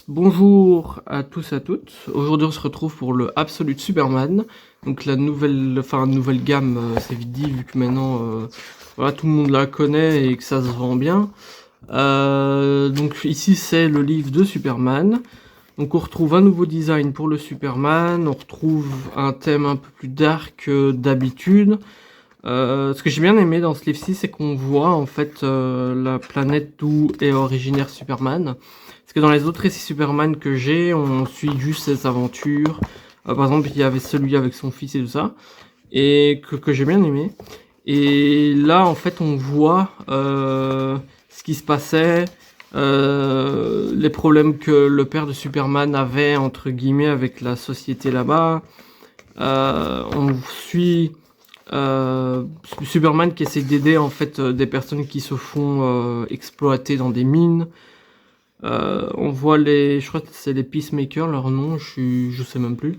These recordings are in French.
Bonjour à tous et à toutes. Aujourd'hui, on se retrouve pour le Absolute Superman. Donc la nouvelle gamme, c'est vite dit vu que maintenant, voilà, tout le monde la connaît et que ça se vend bien. Donc ici, c'est le livre de Superman. Donc on retrouve un nouveau design pour le Superman. On retrouve un thème un peu plus dark que d'habitude. Ce que j'ai bien aimé dans ce livre-ci, c'est qu'on voit en fait la planète d'où est originaire Superman. Parce que dans les autres récits Superman que j'ai, on suit juste ses aventures. Par exemple, il y avait celui avec son fils et tout ça, et que j'ai bien aimé. Et là, en fait, on voit ce qui se passait, les problèmes que le père de Superman avait entre guillemets avec la société là-bas. On suit Superman qui essaie d'aider en fait des personnes qui se font exploiter dans des mines. On voit je crois que c'est les Peacemakers, leur nom, je sais même plus,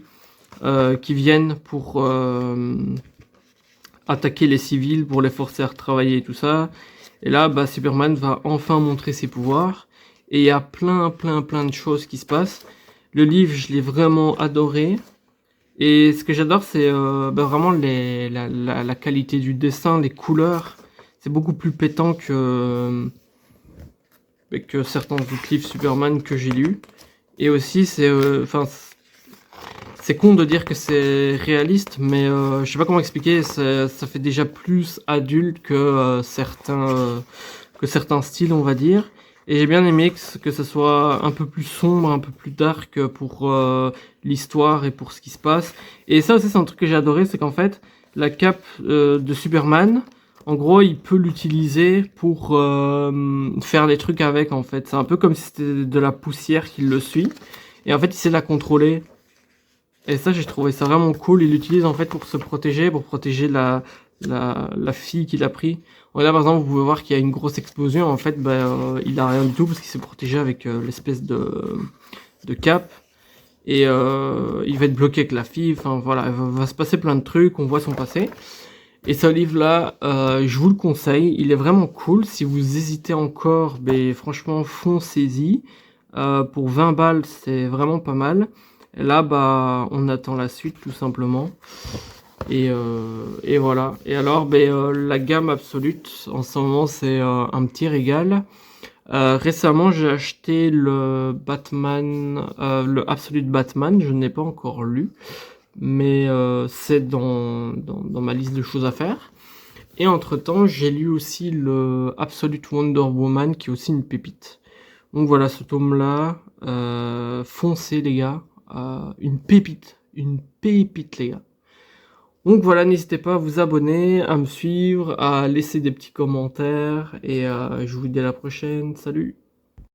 qui viennent pour attaquer les civils, pour les forcer à retravailler et tout ça. Et là, Superman va enfin montrer ses pouvoirs. Et il y a plein de choses qui se passent. Le livre, je l'ai vraiment adoré. Et ce que j'adore, c'est vraiment la qualité du dessin, les couleurs. C'est beaucoup plus pétant que certains autres livres Superman que j'ai lus. Et aussi, c'est con de dire que c'est réaliste, mais je sais pas comment expliquer. Ça fait déjà plus adulte que certains styles, on va dire. Et j'ai bien aimé que ce soit un peu plus sombre, un peu plus dark pour l'histoire et pour ce qui se passe. Et ça aussi, c'est un truc que j'ai adoré, c'est qu'en fait, la cape de Superman, en gros, il peut l'utiliser pour faire des trucs avec, en fait. C'est un peu comme si c'était de la poussière qui le suit. Et en fait, il sait la contrôler. Et ça, j'ai trouvé ça vraiment cool. Il l'utilise en fait pour se protéger, pour protéger la fille qu'il a pris. Là, par exemple, vous pouvez voir qu'il y a une grosse explosion. En fait, il a rien du tout parce qu'il s'est protégé avec l'espèce de cape. Et il va être bloqué avec la fille. Enfin, voilà, va se passer plein de trucs. On voit son passé. Et ce livre-là, je vous le conseille. Il est vraiment cool. Si vous hésitez encore, franchement, foncez-y. Pour 20 balles, c'est vraiment pas mal. Et là, on attend la suite, tout simplement. Et voilà. Et alors, la gamme absolute, en ce moment, c'est un petit régal. Récemment, j'ai acheté le Batman, le Absolute Batman. Je n'ai pas encore lu, mais c'est dans ma liste de choses à faire. Et entre-temps, j'ai lu aussi le Absolute Wonder Woman, qui est aussi une pépite. Donc voilà, ce tome-là, foncez les gars, une pépite les gars. Donc voilà, n'hésitez pas à vous abonner, à me suivre, à laisser des petits commentaires, et je vous dis à la prochaine, salut!